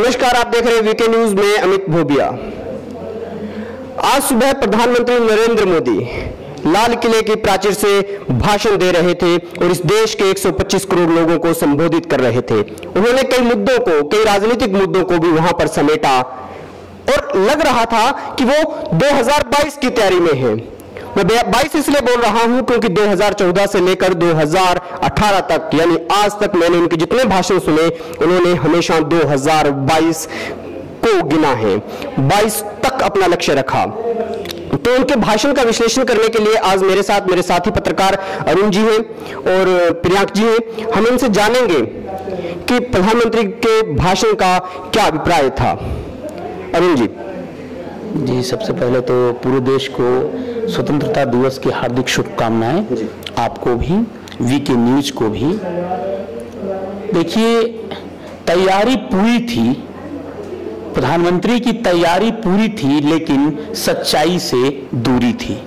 नमस्कार, आप देख रहे हैं वीके न्यूज में अमित भोबिया। आज सुबह प्रधानमंत्री नरेंद्र मोदी लाल किले की प्राचीर से भाषण दे रहे थे और इस देश के 125 करोड़ लोगों को संबोधित कर रहे थे। उन्होंने कई राजनीतिक मुद्दों को भी वहां पर समेटा और लग रहा था कि वो 2022 की तैयारी में है। मैं 22 इसलिए बोल रहा हूं क्योंकि 2014 से लेकर 2018 तक यानी आज तक मैंने उनके जितने भाषण सुने, उन्होंने हमेशा 2022 को गिना है, 22 तक अपना लक्ष्य रखा। तो उनके भाषण का विश्लेषण करने के लिए आज मेरे साथ मेरे साथी पत्रकार अरुण जी हैं और प्रियांक जी हैं। हम इनसे जानेंगे कि प्रधानमंत्री के भाषण का क्या अभिप्राय था। अरुण जी। जी, सबसे पहले तो पूरे देश को स्वतंत्रता दिवस की हार्दिक शुभकामनाएं, आपको भी, वीके न्यूज को भी। देखिए, तैयारी पूरी थी, प्रधानमंत्री की तैयारी पूरी थी, लेकिन सच्चाई से दूरी थी।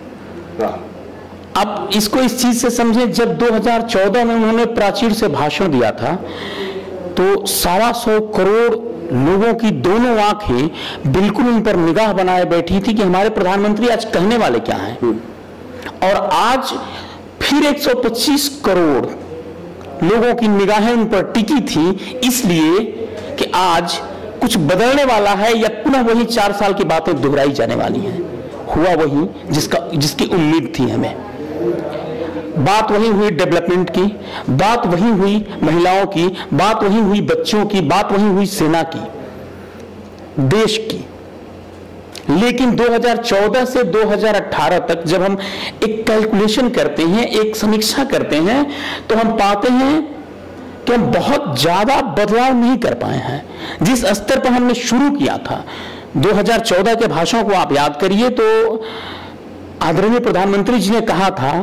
अब इसको इस चीज से समझें, जब 2014 में उन्होंने प्राचीर से भाषण दिया था तो 125 करोड़ लोगों की दोनों आंखें बिल्कुल उन पर निगाह बनाए बैठी थी कि हमारे प्रधानमंत्री आज कहने वाले क्या हैं। और आज फिर 125 करोड़ लोगों की निगाहें उन पर टिकी थी, इसलिए कि आज कुछ बदलने वाला है या पुनः वही 4 साल की बातें दोहराई जाने वाली हैं। हुआ वही जिसकी उम्मीद थी हमें। बात वही हुई डेवलपमेंट की, बात वही हुई महिलाओं की, बात वही हुई बच्चों की, बात वही हुई सेना की, देश की। लेकिन 2014 से 2018 तक जब हम एक कैलकुलेशन करते हैं, एक समीक्षा करते हैं, तो हम पाते हैं कि हम बहुत ज्यादा बदलाव नहीं कर पाए हैं। जिस स्तर पर हमने शुरू किया था, 2014 के भाषण को आप याद करिए तो आदरणीय प्रधानमंत्री जी ने कहा था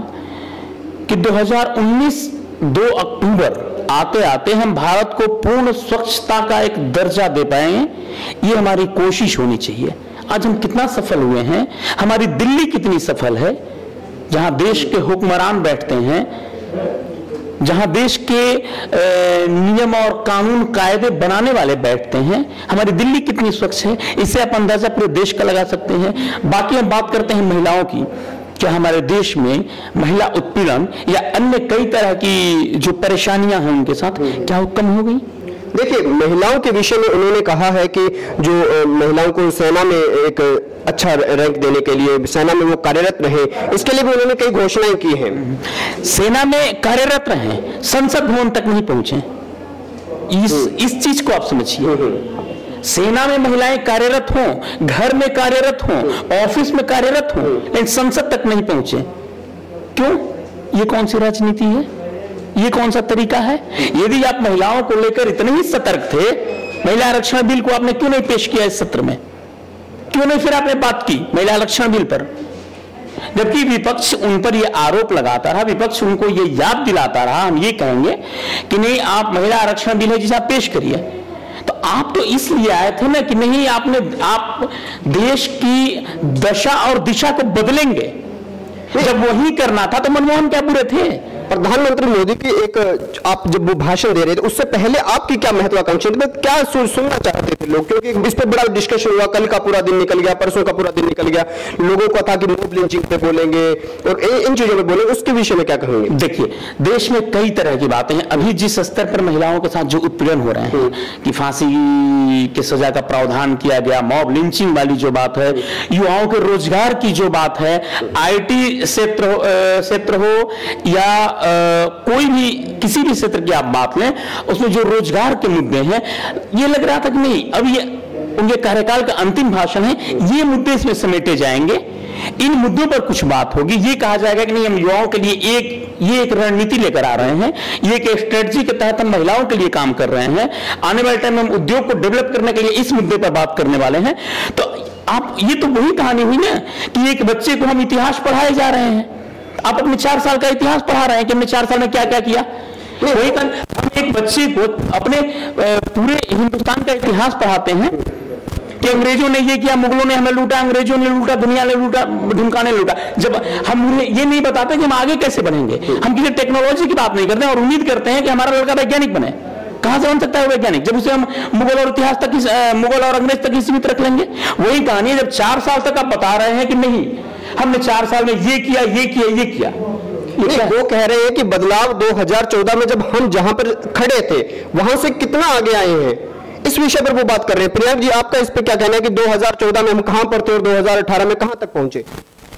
कि 2019 2 अक्टूबर आते आते हम भारत को पूर्ण स्वच्छता का एक दर्जा दे पाएंगे, ये हमारी कोशिश होनी चाहिए। आज हम कितना सफल हुए हैं, हमारी दिल्ली कितनी सफल है, जहां देश के हुक्मरान बैठते हैं, जहां देश के नियम और कानून कायदे बनाने वाले बैठते हैं, हमारी दिल्ली कितनी स्वच्छ है, इससे आप अंदाजा पूरे देश का लगा सकते हैं। बाकी हम बात करते हैं महिलाओं की, क्या हमारे देश में महिला उत्पीड़न या अन्य कई तरह की जो परेशानियां हैं उनके साथ, क्या वो कम हो गई? देखिए, महिलाओं के विषय में उन्होंने कहा है कि जो महिलाओं को सेना में एक अच्छा रैंक देने के लिए, सेना में वो कार्यरत रहे, इसके लिए भी उन्होंने कई घोषणाएं की हैं। सेना में कार्यरत रहे, संसद भवन तक नहीं पहुंचे, इस चीज को आप समझिए। सेना में महिलाएं कार्यरत हों, घर में कार्यरत हों, ऑफिस में कार्यरत हों, लेकिन संसद तक नहीं पहुंचे। क्यों? ये कौन सी राजनीति है? ये कौन सा तरीका है? यदि आप महिलाओं को लेकर इतने ही सतर्क थे, महिला आरक्षण बिल को आपने क्यों नहीं पेश किया इस सत्र में? क्यों नहीं फिर आपने बात की महिला आरक्षण बिल पर? जबकि विपक्ष उन पर यह आरोप लगाता रहा, विपक्ष उनको यह याद दिलाता रहा, हम ये कहेंगे कि नहीं, आप महिला आरक्षण बिल है जिसे आप पेश करिए। तो आप तो इसलिए आए थे ना कि नहीं, आप देश की दशा और दिशा को बदलेंगे। जब वही करना था तो मनमोहन क्या बुरे थे? प्रधानमंत्री मोदी की एक आप जब वो भाषण दे रहे थे, उससे पहले आपकी क्या महत्वाकांक्षा थी, क्या सुनना चाहते थे लोग? क्योंकि इस पर बड़ा डिस्कशन हुआ, कल का पूरा दिन निकल गया, परसों का पूरा दिन निकल गया, लोगों को था कि मॉब लिंचिंग पे बोलेंगे और इन चीजों पे बोलेंगे, उसके विषय में क्या कहेंगे? देखिए, देश में कई तरह की बातें हैं। अभी जिस स्तर पर महिलाओं के साथ जो उत्पीड़न हो रहे हैं कि फांसी की सजा का प्रावधान किया गया, मॉब लिंचिंग वाली जो बात है, युवाओं के रोजगार की जो बात है, IT क्षेत्र हो या कोई भी किसी भी क्षेत्र की आप बात लें, उसमें जो रोजगार के मुद्दे हैं, ये लग रहा था कि नहीं, अब ये उनके कार्यकाल का अंतिम भाषण है, ये मुद्दे इसमें समेटे जाएंगे, इन मुद्दों पर कुछ बात होगी। ये कहा जाएगा कि नहीं, हम युवाओं के लिए एक रणनीति लेकर आ रहे हैं, ये एक स्ट्रेटजी के तहत हम महिलाओं के लिए काम कर रहे हैं, आने वाले टाइम में हम उद्योग को डेवलप करने के लिए इस मुद्दे पर बात करने वाले हैं। तो आप, ये तो वही कहानी हुई ना कि एक बच्चे को हम इतिहास पढ़ाए जा रहे हैं। आप अपने 4 साल का इतिहास पढ़ा रहे हैं कि हमने 4 साल में क्या क्या किया। वही हम एक बच्चे को अपने पूरे हिंदुस्तान का इतिहास पढ़ाते हैं कि अंग्रेजों ने ये किया, मुगलों ने हमें लूटा, अंग्रेजों ने लूटा, दुनिया ने लूटा, ढुमका ने लूटा। जब हम उन्हें ये नहीं बताते कि हम आगे कैसे बढ़ेंगे, हम किसी टेक्नोलॉजी की बात नहीं करते और उम्मीद करते हैं कि हमारा लड़का वैज्ञानिक बने। कहां से बन सकता है वैज्ञानिक जब उसे हम मुगल और इतिहास तक मुगल और अंग्रेज तक ही सीमित रख लेंगे? वही कहानी है जब 4 साल तक आप बता रहे हैं कि नहीं हमने 4 साल में ये किया ये किया ये किया। वो कह रहे हैं कि बदलाव 2014 में जब हम जहां पर खड़े थे वहां से कितना आगे आए हैं, इस विषय पर वो बात कर रहे हैं। प्रियांक जी, आपका इस पे क्या कहना है कि 2014 में हम कहां पर थे और 2018 में कहां तक पहुंचे?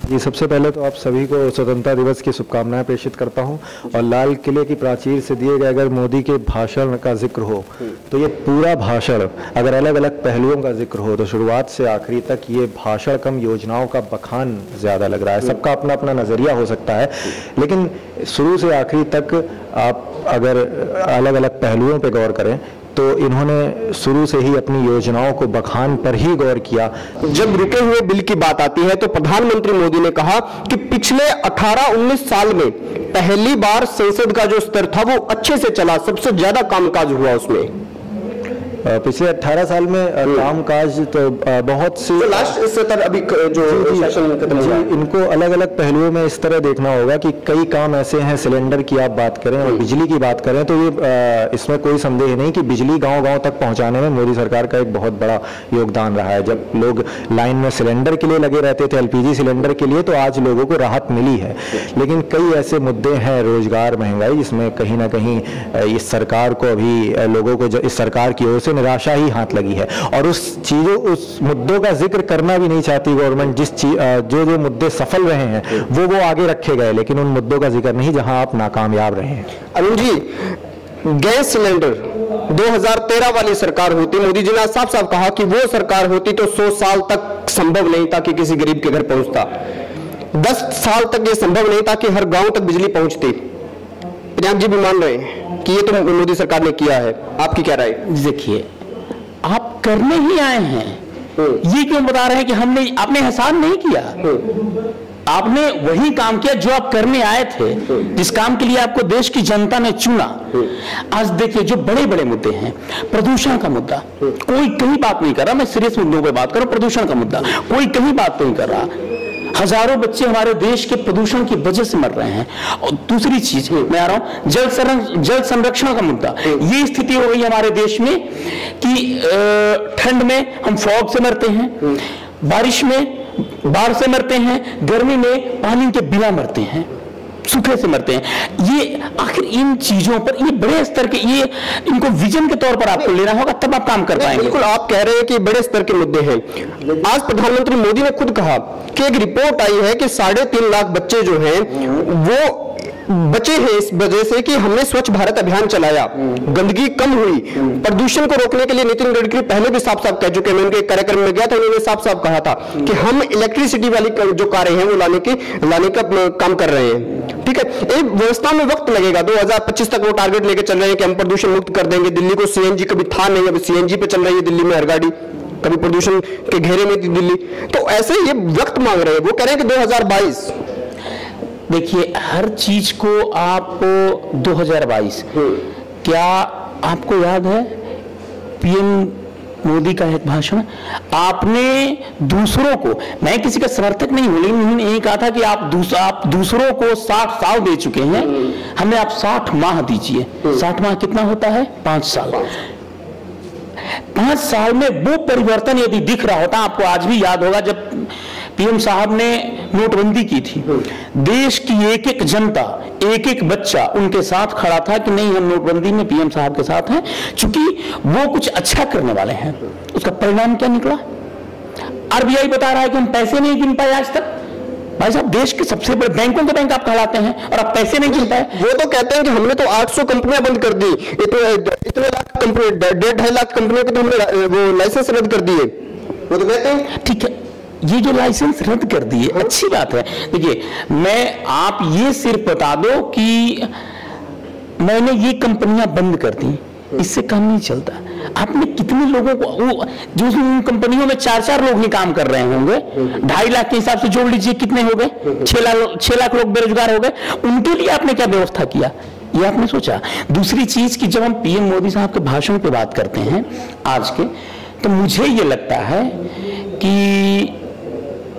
जी, सबसे पहले तो आप सभी को स्वतंत्रता दिवस की शुभकामनाएं प्रेषित करता हूं। और लाल किले की प्राचीर से दिए गए अगर मोदी के भाषण का जिक्र हो तो ये पूरा भाषण, अगर अलग अलग पहलुओं का जिक्र हो तो शुरुआत से आखिरी तक ये भाषण कम योजनाओं का बखान ज़्यादा लग रहा है। सबका अपना अपना नज़रिया हो सकता है, लेकिन शुरू से आखिरी तक आप अगर अलग अलग पहलुओं पर गौर करें तो इन्होंने शुरू से ही अपनी योजनाओं को बखान पर ही गौर किया। जब रुके हुए बिल की बात आती है तो प्रधानमंत्री मोदी ने कहा कि पिछले 18-19 साल में पहली बार संसद का जो स्तर था वो अच्छे से चला, सबसे ज्यादा कामकाज हुआ उसमें। पिछले 18 साल में कामकाज तो बहुत सी लास्ट स्तर अभी जो सेशन खत्म हुआ, इनको अलग अलग पहलुओं में इस तरह देखना होगा कि कई काम ऐसे हैं, सिलेंडर की आप बात करें और बिजली की बात करें तो ये इसमें कोई संदेह नहीं कि बिजली गांव-गांव तक पहुंचाने में मोदी सरकार का एक बहुत बड़ा योगदान रहा है। जब लोग लाइन में सिलेंडर के लिए लगे रहते थे, एलपीजी सिलेंडर के लिए, तो आज लोगों को राहत मिली है। लेकिन कई ऐसे मुद्दे हैं, रोजगार, महंगाई, जिसमें कहीं ना कहीं इस सरकार को अभी लोगों को इस सरकार की ओर से निराशा ही हाथ लगी है और उस मुद्दों का जिक्र करना भी नहीं चाहती गवर्नमेंट। जो मुद्दे सफल रहे हैं वो आगे रखे गए, लेकिन उन मुद्दों का जिक्र नहीं जहां आप नाकामयाब रहे हैं। अरुण जी, गैस सिलेंडर 2013 वाली सरकार होती, मोदी जी ने साफ साफ कहा कि वो सरकार होती तो 100 साल तक संभव नहीं था कि किसी गरीब के घर पहुंचता, 10 साल तक ये संभव नहीं था कि हर गांव तक बिजली पहुंचती। प्रियांक जी भी मान रहे हैं कि ये तो मोदी सरकार ने किया है, आपकी क्या राय? देखिए, आप करने ही आए हैं, ये क्यों बता रहे हैं कि आपने एहसान नहीं किया? आपने वही काम किया जो आप करने आए थे, जिस काम के लिए आपको देश की जनता ने चुना। आज देखिए, जो बड़े बड़े मुद्दे हैं, प्रदूषण का मुद्दा कोई कहीं बात नहीं कर रहा, मैं सीरियस मुद्दों पे बात करूं, प्रदूषण का मुद्दा कोई कहीं बात नहीं कर रहा। हजारों बच्चे हमारे देश के प्रदूषण की वजह से मर रहे हैं। और दूसरी चीज मैं आ रहा हूं, जल संरक्षण का मुद्दा। ये स्थिति हो गई हमारे देश में कि ठंड में हम फॉग से मरते हैं, बारिश में बाढ़ से मरते हैं, गर्मी में पानी के बिना मरते हैं, सूखे से मरते हैं। ये आखिर इन चीजों पर, ये बड़े स्तर के, ये इनको विजन के तौर पर आपको लेना होगा, तब आप काम कर पाएंगे। बिल्कुल, आप कह रहे हैं कि बड़े स्तर के मुद्दे हैं। आज प्रधानमंत्री मोदी ने खुद कहा कि एक रिपोर्ट आई है कि 3.5 लाख बच्चे जो हैं वो बचे हैं इस वजह से कि हमने स्वच्छ भारत अभियान चलाया, गंदगी कम हुई। प्रदूषण को रोकने के लिए नितिन गडकरी पहले भी साफ साफ कह चुके हैं, मैं उनके कार्यक्रम में गया था, उन्होंने साफ साफ कहा था कि हम इलेक्ट्रिसिटी वाली जो कारें हैं वो लाने का काम कर रहे हैं। ठीक है, एक व्यवस्था में वक्त लगेगा, 2025 तक वो टारगेट लेके चल रहे हैं कि हम प्रदूषण मुक्त कर देंगे। दिल्ली को सीएनजी कभी था नहीं, अब सीएनजी पे चल रही है दिल्ली में हर गाड़ी, कभी प्रदूषण के घेरे में थी दिल्ली। तो ऐसे ये वक्त मांग रहे हैं, वो कह रहे हैं कि 2022। देखिए, हर चीज को आपको 2022, क्या आपको याद है पीएम मोदी का एक भाषण, आपने दूसरों को, मैं किसी का समर्थक नहीं हूं, लेकिन उन्होंने यही कहा था कि आप दूसरों को 60 साल दे चुके हैं, हमें आप 60 माह दीजिए। 60 माह कितना होता है? 5 साल। 5 साल में वो परिवर्तन यदि दिख रहा होता, आपको आज भी याद होगा जब पीएम साहब ने नोटबंदी की थी, देश की एक एक जनता, एक एक बच्चा उनके साथ खड़ा था कि नहीं, हम नोटबंदी में पीएम साहब के साथ हैं, चूंकि वो कुछ अच्छा करने वाले हैं। उसका परिणाम क्या निकला? आरबीआई बता रहा है कि हम पैसे नहीं गिन पाए आज तक। भाई साहब, देश के सबसे बड़े बैंकों के बैंक आप कहलाते हैं और आप पैसे नहीं गिन पाए। वो तो कहते हैं कि हमने तो 800 कंपनियां बंद कर दी, इतने लाख कंपनी, 1.5 लाख कंपनियों के तो हमने वो लाइसेंस रद्द कर दिए, वो तो कहते हैं। ठीक है, ये जो लाइसेंस रद्द कर दिए अच्छी बात है। देखिए, मैं आप ये सिर्फ बता दो कि मैंने ये कंपनियां बंद कर दी, इससे काम नहीं चलता। आपने कितने लोगों को, वो जो उन कंपनियों में 4-4 लोग ही काम कर रहे होंगे, 2.5 लाख के हिसाब से जोड़ लीजिए कितने हो गए? 6 लाख लोग बेरोजगार हो गए। उनके लिए आपने क्या व्यवस्था किया, ये आपने सोचा? दूसरी चीज कि जब हम पीएम मोदी साहब के भाषण पे बात करते हैं आज के, तो मुझे ये लगता है कि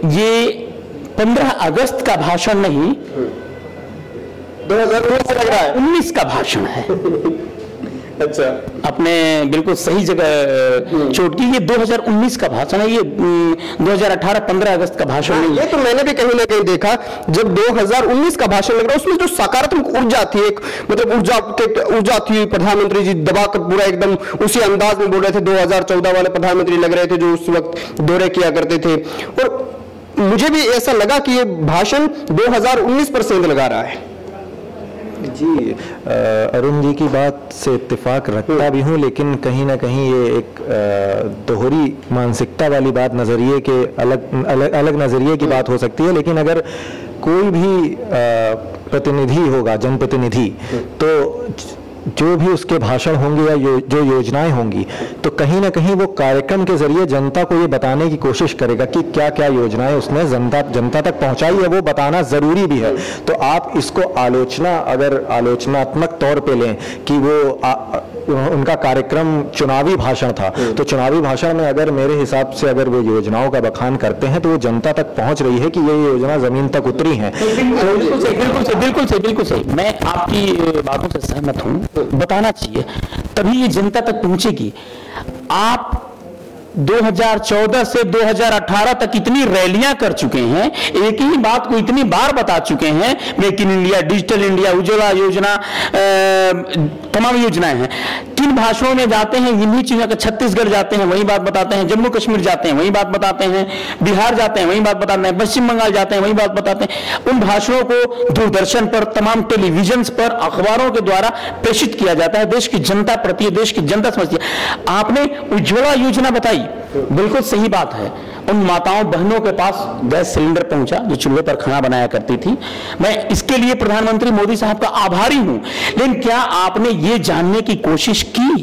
ये 15 अगस्त का भाषण नहीं, 2019 का भाषण है। अच्छा, आपने बिल्कुल सही जगह चोट की। ये 2019 का भाषण है, ये 2018 15 अगस्त का भाषण नहीं है। ये तो मैंने भी कहीं ना कहीं देखा, जब 2019 का भाषण लग रहा है उसमें जो सकारात्मक ऊर्जा थी, एक मतलब ऊर्जा थी, प्रधानमंत्री जी दबा कर पूरा एकदम उसी अंदाज में बोल रहे थे। 2014 वाले प्रधानमंत्री लग रहे थे जो उस वक्त दौरे किया करते थे। और मुझे भी ऐसा लगा कि ये भाषण 2019 पर सेंध लगा रहा है। जी, अरुण जी की बात से इत्तेफाक रखता भी हूँ, लेकिन कहीं ना कहीं ये एक दोहरी मानसिकता वाली बात, नज़रिए के अलग नज़रिए की बात हो सकती है। लेकिन अगर कोई भी प्रतिनिधि होगा, जनप्रतिनिधि, तो जो भी उसके भाषण होंगे या जो योजनाएं होंगी, तो कहीं ना कहीं वो कार्यक्रम के जरिए जनता को ये बताने की कोशिश करेगा कि क्या क्या योजनाएं उसने जनता तक पहुंचाई है, वो बताना जरूरी भी है। तो आप इसको अगर आलोचनात्मक तौर पे लें कि वो उनका कार्यक्रम चुनावी भाषण था, तो चुनावी भाषण में अगर मेरे हिसाब से अगर वो योजनाओं का बखान करते हैं तो वो जनता तक पहुंच रही है कि ये योजना जमीन तक उतरी है। बिल्कुल सही। मैं आपकी बातों से सहमत हूं, बताना चाहिए तभी ये जनता तक पहुंचेगी। आप 2014 से 2018 तक इतनी रैलियां कर चुके हैं, एक ही बात को इतनी बार बता चुके हैं, make in India, digital India, Ujjwala योजना, तमाम योजनाएं हैं। किन भाषणों में जाते हैं इन्हीं चीजों का, छत्तीसगढ़ जाते हैं वही बात बताते हैं, जम्मू कश्मीर जाते हैं वही बात बताते हैं, बिहार जाते हैं वही बात बताते हैं, पश्चिम बंगाल जाते हैं वही बात बताते हैं। उन भाषणों को दूरदर्शन पर, तमाम टेलीविजन पर, अखबारों के द्वारा प्रेषित किया जाता है। देश की जनता प्रति, देश की जनता समझती है। आपने उज्ज्वला योजना बताई, बिल्कुल सही बात है। उन माताओं बहनों के पास गैस सिलेंडर पहुंचा जो चूल्हे पर खाना बनाया करती थी। मैं इसके लिए प्रधानमंत्री मोदी साहब का आभारी हूं। लेकिन क्या आपने ये जानने की कोशिश की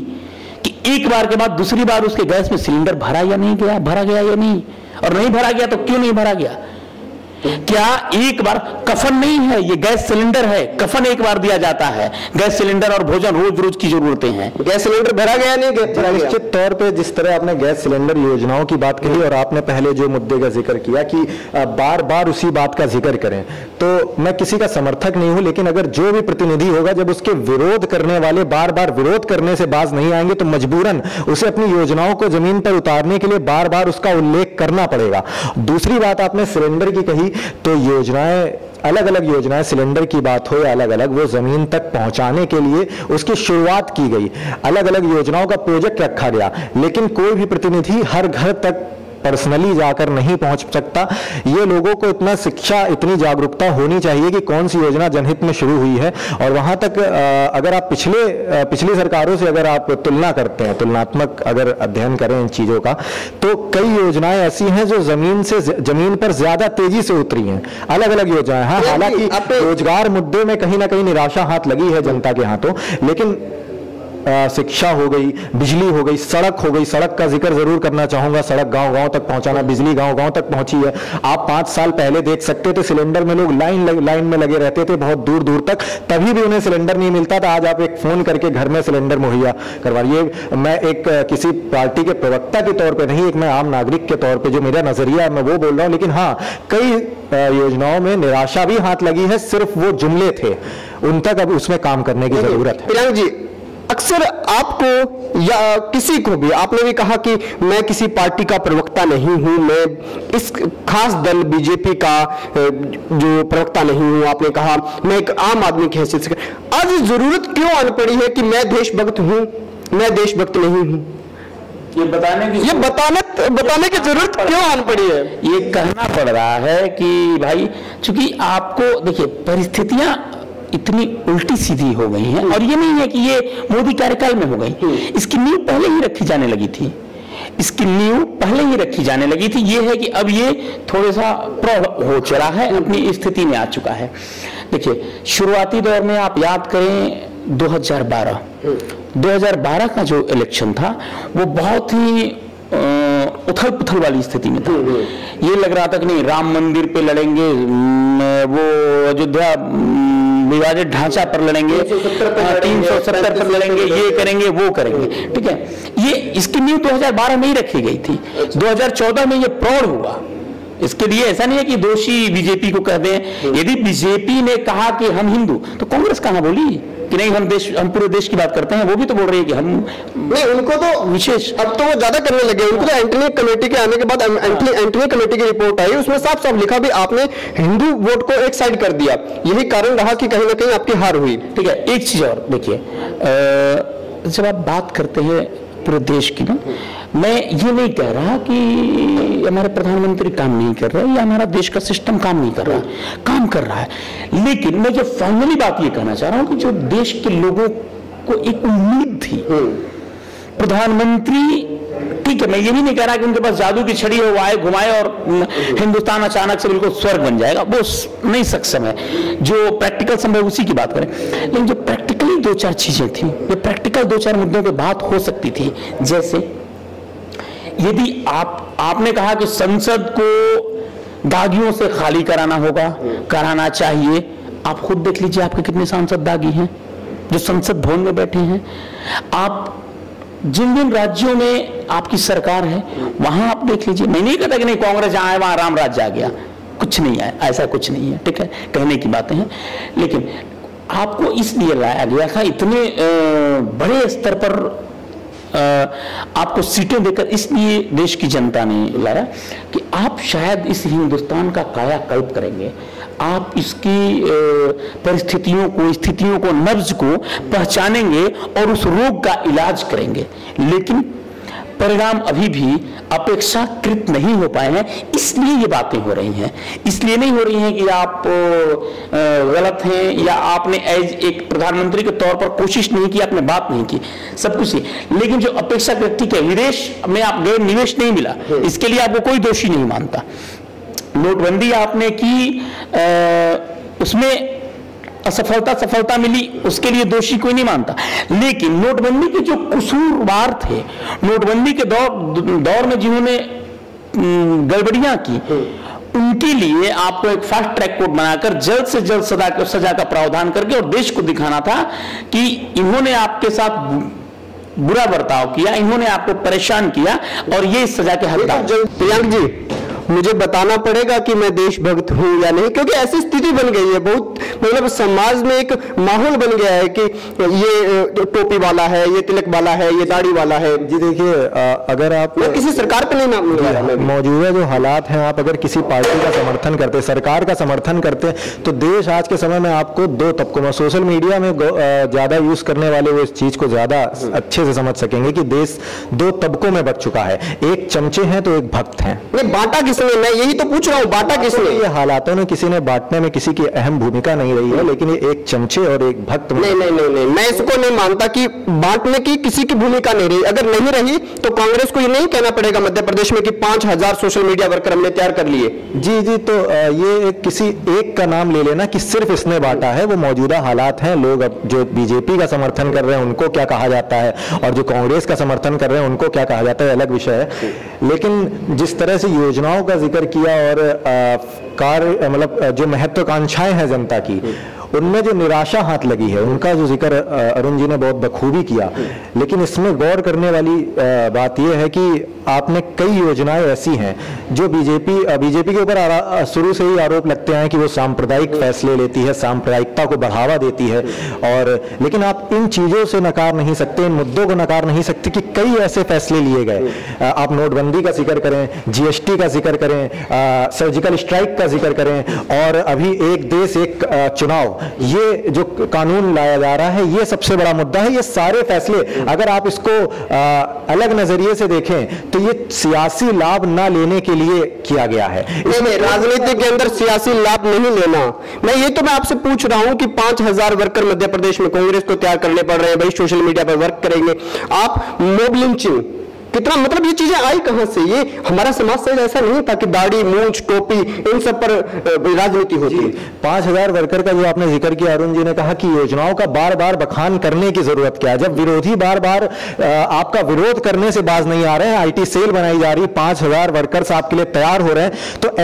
कि एक बार के बाद दूसरी बार उसके गैस में सिलेंडर भरा या नहीं गया, भरा गया या नहीं, और नहीं भरा गया तो क्यों नहीं भरा गया? क्या एक बार, कफन नहीं है ये, गैस सिलेंडर है, कफन एक बार दिया जाता है। गैस सिलेंडर और भोजन रोज रोज की जरूरतें हैं। गैस सिलेंडर भरा गया नहीं गया? निश्चित तौर पे जिस तरह आपने गैस सिलेंडर योजनाओं की बात कही और आपने पहले जो मुद्दे का जिक्र किया कि बार बार उसी बात का जिक्र करें, तो मैं किसी का समर्थक नहीं हूं, लेकिन अगर जो भी प्रतिनिधि होगा, जब उसके विरोध करने वाले बार बार विरोध करने से बाज नहीं आएंगे, तो मजबूरन उसे अपनी योजनाओं को जमीन पर उतारने के लिए बार बार उसका उल्लेख करना पड़ेगा। दूसरी बात आपने सिलेंडर की कही, तो योजनाएं, अलग अलग योजनाएं, सिलेंडर की बात हो या अलग अलग, वो जमीन तक पहुंचाने के लिए उसकी शुरुआत की गई, अलग अलग योजनाओं का प्रोजेक्ट रखा गया। लेकिन कोई भी प्रतिनिधि हर घर तक पर्सनली जाकर नहीं पहुंच सकता। ये लोगों को इतना शिक्षा, इतनी जागरूकता होनी चाहिए कि कौन सी योजना जनहित में शुरू हुई है। और वहां तक अगर आप पिछली सरकारों से अगर आप तुलना करते हैं, तुलनात्मक अगर अध्ययन करें इन चीजों का, तो कई योजनाएं ऐसी हैं जो जमीन पर ज्यादा तेजी से उतरी हैं, अलग अलग योजनाएं। हाँ, हालांकि रोजगार मुद्दे में कहीं ना कहीं निराशा हाथ लगी है जनता के हाथों, लेकिन शिक्षा हो गई, बिजली हो गई, सड़क हो गई। सड़क का जिक्र जरूर करना चाहूंगा। सड़क गांव-गांव तक पहुंचाना, बिजली गांव-गांव तक पहुंची है। आप 5 साल पहले देख सकते थे, सिलेंडर में लोग लाइन में लगे रहते थे बहुत दूर दूर तक, तभी भी उन्हें सिलेंडर नहीं मिलता था। आज आप एक फोन करके घर में सिलेंडर मुहैया करवा रही। मैं एक किसी पार्टी के प्रवक्ता के तौर पर नहीं, एक मैं आम नागरिक के तौर पर जो मेरा नजरिया है मैं वो बोल रहा हूं। लेकिन हाँ, कई योजनाओं में निराशा भी हाथ लगी है, सिर्फ वो जुमले थे, उन तक अब उसमें काम करने की जरूरत है। प्रियंक जी, अक्सर आपको या किसी को भी, आपने भी कहा कि मैं किसी पार्टी का प्रवक्ता नहीं हूं, मैं इस खास दल बीजेपी का जो प्रवक्ता नहीं हूं, आपने कहा मैं एक आम आदमी की हैसियत से। आज जरूरत क्यों आन पड़ी है कि मैं देशभक्त हूं, मैं देशभक्त नहीं हूं? ये बताने की जरूरत क्यों आन पड़ी है? ये कहना पड़ रहा है कि भाई, चूंकि आपको देखिए परिस्थितियां इतनी उल्टी सीधी हो गई हैं, और ये नहीं है कि ये मोदी कार्यकाल में हो गई, इसकी नींव पहले ही रखी जाने लगी थी, इसकी नींव पहले ही रखी जाने लगी थी। ये है कि अब ये थोड़ा सा प्रौढ़ हो चला है, अपनी स्थिति में आ चुका है। देखिए, शुरुआती दौर में आप याद करें 2012 का जो इलेक्शन था वो बहुत ही उथल पुथल वाली स्थिति में था। ये लग रहा था कि नहीं, राम मंदिर पे लड़ेंगे, वो अयोध्या विवादित ढांचा पर लड़ेंगे, 370 पर लड़ेंगे, ये करेंगे वो करेंगे, ठीक है। ये इसकी नींव 2012 में ही रखी गई थी। 2014 में ये प्रौढ़ हुआ, इसके लिए ऐसा नहीं है कि दोषी बीजेपी को कह दें। यदि बीजेपी ने कहा कि हम हिंदू, तो कांग्रेस कहां बोली कि नहीं हम पूरे देश की बात करते हैं? वो भी तो बोल रही है कि हम नहीं, उनको तो विशेष, अब तो वो ज्यादा करने लगे। उनको तो एंटनी कमेटी के आने के बाद एंटनी कमेटी की रिपोर्ट आई, उसमें साफ साफ लिखा भी आपने हिंदू वोट को एक साइड कर दिया। यही कारण रहा कि कहीं ना कहीं आपकी हार हुई। ठीक है, एक चीज और देखिए, जब आप बात करते हैं पूरे देश की ना, मैं ये नहीं कह रहा कि हमारे प्रधानमंत्री काम नहीं कर रहे या हमारा देश का सिस्टम काम नहीं कर रहा, काम कर रहा है। लेकिन मैं जो फाइनली बात ये कहना चाह रहा हूं कि जो देश के लोगों को एक उम्मीद थी, प्रधानमंत्री, ठीक है, मैं ये भी नहीं कह रहा कि उनके पास जादू की छड़ी हो, वो आए घुमाए और हिंदुस्तान अचानक से बिल्कुल स्वर्ग बन जाएगा, वो नहीं सक्षम है। जो प्रैक्टिकल संभव उसी की बात करें, लेकिन जो प्रैक्टिकली दो चार चीजें थी, जो प्रैक्टिकल दो चार मुद्दों पे बात हो सकती थी, जैसे यदि आपने कहा कि संसद को दागियों से खाली कराना होगा, कराना चाहिए। आप खुद देख लीजिए आपके कितने सांसद दागी हैं जो संसद भवन में बैठे हैं। आप जिन जिन राज्यों में आपकी सरकार है वहां आप देख लीजिए। मैं नहीं कहता कि नहीं कांग्रेस आए वहां राम राज्य आ गया, कुछ नहीं है, ऐसा कुछ नहीं है, ठीक है, कहने की बातें हैं। लेकिन आपको इसलिए लाया गया था, इतने बड़े स्तर पर आपको सीटें देकर इसलिए देश की जनता ने लाया कि आप शायद इस हिंदुस्तान का कायाकल्प करेंगे, आप इसकी परिस्थितियों को, स्थितियों को, नब्ज को पहचानेंगे और उस रोग का इलाज करेंगे। लेकिन परिणाम अभी भी अपेक्षाकृत नहीं हो पाए हैं, इसलिए ये बातें हो रही हैं। इसलिए नहीं हो रही हैं कि आप गलत हैं या आपने एज एक प्रधानमंत्री के तौर पर कोशिश नहीं की, आपने बात नहीं की, सब कुछ ही। लेकिन जो अपेक्षाकृत ठीक है, विदेश में आप गए, निवेश नहीं मिला, इसके लिए आपको कोई दोषी नहीं मानता। नोटबंदी आपने की, उसमें सफलता मिली, उसके लिए दोषी कोई नहीं मानता। लेकिन नोटबंदी के जो कसूरवार थे, नोटबंदी के दौर में जिन्होंने गड़बड़ियां की, उनके लिए आपको एक फास्ट ट्रैक कोर्ट बनाकर जल्द से जल्द सजा का प्रावधान करके और देश को दिखाना था कि इन्होंने आपके साथ बुरा बर्ताव किया, इन्होंने आपको परेशान किया और ये इस सजा के हकदार। प्रियंक जी, मुझे बताना पड़ेगा कि मैं देशभक्त हूं या नहीं, क्योंकि ऐसी स्थिति बन गई है, बहुत मतलब समाज में एक माहौल बन गया है कि ये टोपी वाला है, ये तिलक वाला है, ये दाढ़ी वाला है। जी देखिए, अगर आप किसी सरकार पे नहीं नाम मौजूदा जो हालात हैं, आप अगर किसी पार्टी का समर्थन करते, सरकार का समर्थन करते, तो देश आज के समय में आपको दो तबकों में, सोशल मीडिया में ज्यादा यूज करने वाले वो इस चीज को ज्यादा अच्छे से समझ सकेंगे कि देश दो तबकों में बच चुका है, एक चमचे हैं तो एक भक्त हैं। बांटा किसने? मैं यही तो पूछ रहा हूँ, बांटा किसने? ये हालातों ने किसी ने बांटने में किसी की अहम भूमिका नहीं रही है, लेकिन ये एक चमचे और एक भक्त। नहीं, मैं इसको नहीं मानता कि बांटने की किसी की भूमिका नहीं रही। अगर नहीं रही तो कांग्रेस को ये नहीं कहना पड़ेगा मध्य प्रदेश में कि 5000 सोशल मीडिया वर्कर हमने तैयार कर लिए। जी, तो ये किसी एक का नाम ले लेना कि सिर्फ इसने बांटा है, वो मौजूदा हालात हैं। लोग अब जो बीजेपी का समर्थन कर रहे हैं उनको क्या कहा जाता है और जो कांग्रेस का समर्थन कर रहे हैं उनको क्या कहा जाता है, अलग विषय है। लेकिन जिस तरह से योजनाओं का जिक्र किया और कार्य, मतलब जो महत्वाकांक्षाएं हैं जनता की, उनमें जो निराशा हाथ लगी है उनका जो जिक्र अरुण जी ने बहुत बखूबी किया। लेकिन इसमें गौर करने वाली बात यह है कि आपने कई योजनाएं ऐसी हैं जो बीजेपी के ऊपर शुरू से ही आरोप लगते हैं कि वो सांप्रदायिक फैसले लेती है, सांप्रदायिकता को बढ़ावा देती है। और लेकिन आप इन चीज़ों से नकार नहीं सकते, इन मुद्दों को नकार नहीं सकते कि कई ऐसे फैसले लिए गए। आप नोटबंदी का जिक्र करें, जीएसटी का जिक्र करें, सर्जिकल स्ट्राइक का जिक्र करें और अभी एक देश एक चुनाव, ये जो कानून लाया जा रहा है, ये सबसे बड़ा मुद्दा है। ये सारे फैसले अगर आप इसको अलग नजरिए से देखें तो ये सियासी लाभ ना लेने के लिए किया गया है। इसमें राजनीति के अंदर सियासी लाभ नहीं लेना। मैं आपसे पूछ रहा हूं कि 5000 वर्कर मध्य प्रदेश में कांग्रेस को तैयार करने पड़ रहे हैं, भाई सोशल मीडिया पर वर्क करेंगे आप, मोब लिंचिंग कितना, मतलब ये चीजें आई कहां से? ये हमारा समाज से ऐसा नहीं था कि दाढ़ी, मूंछ, टोपी इन सब पर राजनीति होती है। 5000 वर्कर का जो आपने जिक्र किया, अरुण जी ने कहा कि योजनाओं का बार बार बखान करने की जरूरत क्या है, जब विरोधी बार बार आपका विरोध करने से बाज नहीं आ रहे हैं, आईटी सेल बनाई जा रही, 5000 वर्कर्स आपके लिए तैयार हो रहे हैं, तो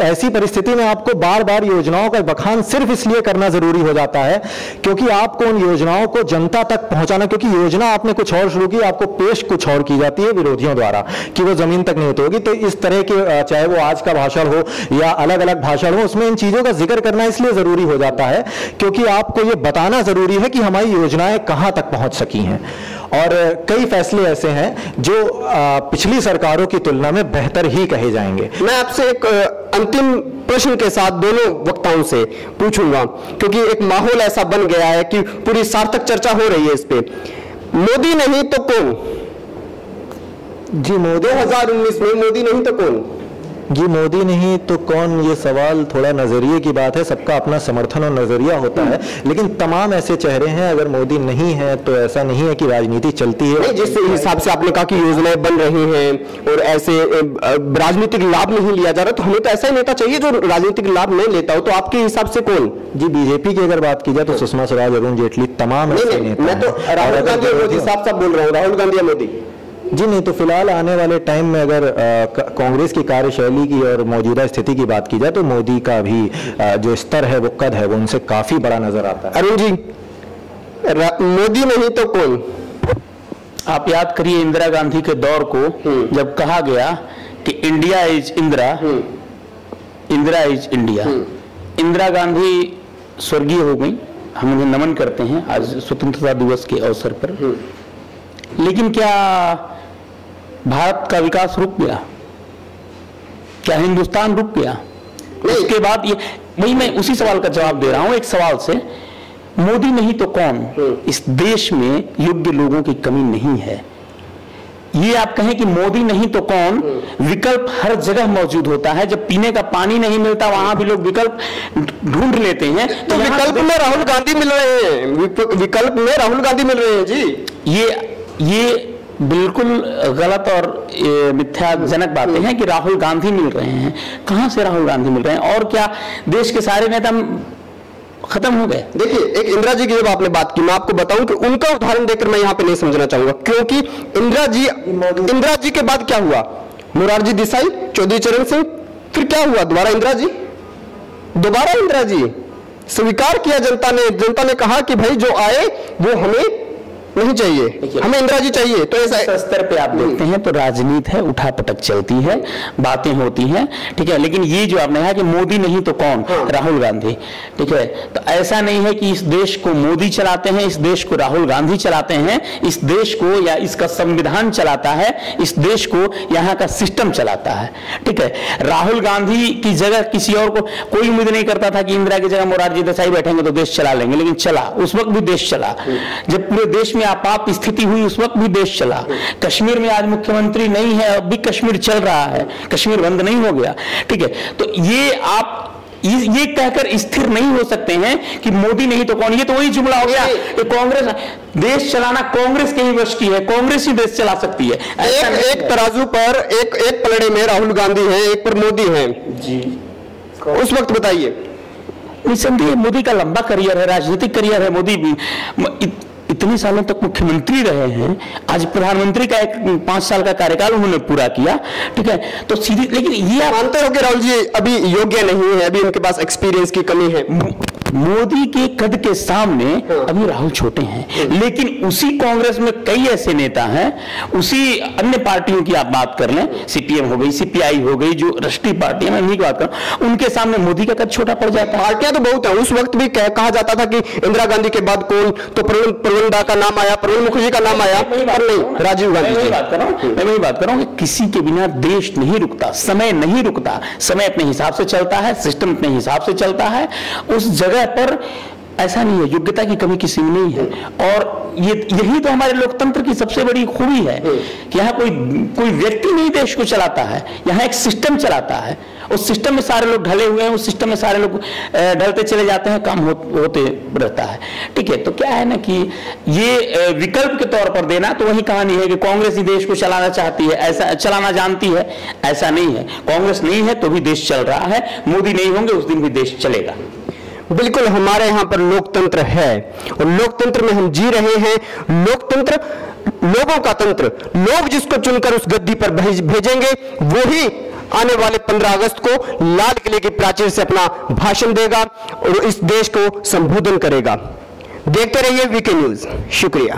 ऐसी परिस्थिति में आपको बार बार योजनाओं का बखान सिर्फ इसलिए करना जरूरी हो जाता है क्योंकि आपको उन योजनाओं को जनता तक पहुंचाना, क्योंकि योजना आपने कुछ और शुरू की, आपको पेश कुछ और की जाती जाती है विरोधियों द्वारा कि वो जमीन तक नहीं होगी। तो इस तरह के चाहे वो आज का भाषण हो या अलग अलग भाषण हो, उसमें इन चीजों का जिक्र करना इसलिए जरूरी हो जाता है क्योंकि आपको ये बताना जरूरी है कि हमारी योजनाएं कहां तक पहुंच सकी हैं। और कई फैसले ऐसे हैं जो पिछली सरकारों की तुलना में बेहतर ही कहे जाएंगे। मैं आपसे एक अंतिम प्रश्न के साथ दोनों वक्ताओं से पूछूंगा, क्योंकि एक माहौल ऐसा बन गया है कि पूरी सार्थक चर्चा हो रही है इस पे। मोदी नहीं तो कौन? जी, मोदी 2019 में मोदी नहीं तो कौन? जी, मोदी नहीं तो कौन, ये सवाल थोड़ा नजरिए की बात है। सबका अपना समर्थन और नजरिया होता है, लेकिन तमाम ऐसे चेहरे हैं। अगर मोदी नहीं है तो ऐसा नहीं है कि राजनीति चलती है। जिस हिसाब से आपने कहा कि योजनाएं बन रही हैं और ऐसे राजनीतिक लाभ नहीं लिया जा रहा, तो हमें तो ऐसा ही नेता चाहिए जो राजनीतिक लाभ नहीं लेता हो। तो आपके हिसाब से कौन? जी, बीजेपी की अगर बात की जाए तो सुषमा स्वराज, अरुण जेटली, तमाम ऐसे नेता। मैं तो राहुल गांधी और मोदी साफ साफ बोल रहा हूँ, राहुल गांधी या मोदी। जी नहीं, तो फिलहाल आने वाले टाइम में अगर कांग्रेस की कार्यशैली की और मौजूदा स्थिति की बात की जाए तो मोदी का भी जो स्तर है, वो कद है, वो उनसे काफी बड़ा नजर आता है। अरुण जी, मोदी नहीं तो कौन? आप याद करिए इंदिरा गांधी के दौर को, जब कहा गया कि India is Indira, Indira is India. Indira Gandhi स्वर्गीय हो गई, हम उन्हें नमन करते हैं आज स्वतंत्रता दिवस के अवसर पर। लेकिन क्या भारत का विकास रुक गया? क्या हिंदुस्तान रुक गया? उसके बाद ये, वही मैं उसी सवाल का जवाब दे रहा हूं एक सवाल से। मोदी नहीं तो कौन? इस देश में योग्य लोगों की कमी नहीं है। ये आप कहें कि मोदी नहीं तो कौन, विकल्प हर जगह मौजूद होता है। जब पीने का पानी नहीं मिलता वहां भी लोग विकल्प ढूंढ लेते हैं। तो विकल्प में राहुल गांधी मिल रहे हैं, विकल्प में राहुल गांधी मिल रहे हैं जी। ये बिल्कुल गलत और मिथ्याजनक बातें हैं कि राहुल गांधी मिल रहे हैं। कहां से राहुल गांधी मिल रहे हैं? और क्या देश के सारे नेता खत्म हो गए? देखिए, एक इंदिरा जी की जब आपने बात की, मैं आपको बताऊं कि उनका उदाहरण देकर मैं यहां पे नहीं समझना चाहूंगा, क्योंकि इंदिरा जी के बाद क्या हुआ? मोरारजी देसाई, चौधरी चरण सिंह, फिर क्या हुआ? दोबारा इंदिरा जी स्वीकार किया जनता ने कहा कि भाई जो आए वो हमें नहीं चाहिए, हमें इंदिरा जी चाहिए। तो ऐसा स्तर पे आप देखते हैं तो राजनीति है, उठापटक चलती है, बातें होती हैं, ठीक है। लेकिन ये जो आपने कहा कि मोदी नहीं तो कौन, राहुल गांधी, ठीक है। तो ऐसा नहीं है कि इस देश को मोदी चलाते हैं, इस देश को राहुल गांधी चलाते हैं, इस देश को या इसका संविधान चलाता है, इस देश को यहाँ का सिस्टम चलाता है, ठीक है। राहुल गांधी की जगह किसी और को, कोई उम्मीद नहीं करता था कि इंदिरा की जगह मोरारजी देसाई बैठेंगे तो देश चला लेंगे, लेकिन चला। उस वक्त भी देश चला। जब पूरे देश में आपात स्थिति हुई उस वक्त भी देश चला। कश्मीर में आज मुख्यमंत्री नहीं है, अब भी कश्मीर चल रहा है, कश्मीर बंद नहीं हो गया, ठीक है। तो ये आप ये कहकर स्थिर नहीं हो सकते हैं कि मोदी नहीं तो कौन। ये तो वही जुमला हो गया, कांग्रेस देश चलाना कांग्रेस के ही वश की है, कांग्रेस ही देश चला सकती है। एक तराजू पर एक पलड़े में राहुल गांधी हैं, एक पर मोदी हैं जी। उस वक्त बताइए। निसंदेह मोदी का लंबा करियर है, राजनीतिक करियर है। मोदी भी इतने सालों तक मुख्यमंत्री रहे हैं, आज प्रधानमंत्री का 5 साल का कार्यकाल उन्होंने पूरा किया, ठीक है। तो सीधी, लेकिन ये आप मानते हो कि राहुल जी अभी योग्य नहीं है, अभी उनके पास एक्सपीरियंस की कमी है? मोदी के कद के सामने अभी राहुल छोटे हैं, लेकिन उसी कांग्रेस में कई ऐसे नेता हैं, उसी अन्य पार्टियों की आप बात कर लें, सीपीएम हो गई, सीपीआई हो गई, जो राष्ट्रीय पार्टी है, मैं नहीं बात करूं, उनके सामने मोदी का कद छोटा पड़ जाता है। पार्टियां तो बहुत है। उस वक्त भी कहा जाता था कि इंदिरा गांधी के बाद कौन, तो प्रवीण का नाम आया, प्रणब मुखर्जी का नाम आया, पर नहीं, राजीव गांधी। मैं वही बात कर रहा हूं कि किसी के बिना देश नहीं रुकता, समय नहीं रुकता, समय अपने हिसाब से चलता है, सिस्टम अपने हिसाब से चलता है। उस जगह पर ऐसा नहीं है, योग्यता की कमी किसी में नहीं है। और यही तो हमारे लोकतंत्र की सबसे बड़ी खूबी है कि यहाँ कोई व्यक्ति नहीं देश को चलाता है, यहाँ एक सिस्टम चलाता है। उस सिस्टम में सारे लोग ढले हुए हैं, उस सिस्टम में सारे लोग ढलते चले जाते हैं, काम होते रहता है, ठीक है। तो क्या है ना कि ये विकल्प के तौर पर देना, तो वही कहानी है कि कांग्रेस ही देश को चलाना चाहती है, ऐसा चलाना जानती है, ऐसा नहीं है। कांग्रेस नहीं है तो भी देश चल रहा है, मोदी नहीं होंगे उस दिन भी देश चलेगा। बिल्कुल, हमारे यहाँ पर लोकतंत्र है और लोकतंत्र में हम जी रहे हैं। लोकतंत्र लोगों का तंत्र, लोग जिसको चुनकर उस गद्दी पर भेजेंगे वो ही आने वाले 15 अगस्त को लाल किले की प्राचीर से अपना भाषण देगा और इस देश को संबोधन करेगा। देखते रहिए वीके न्यूज। शुक्रिया।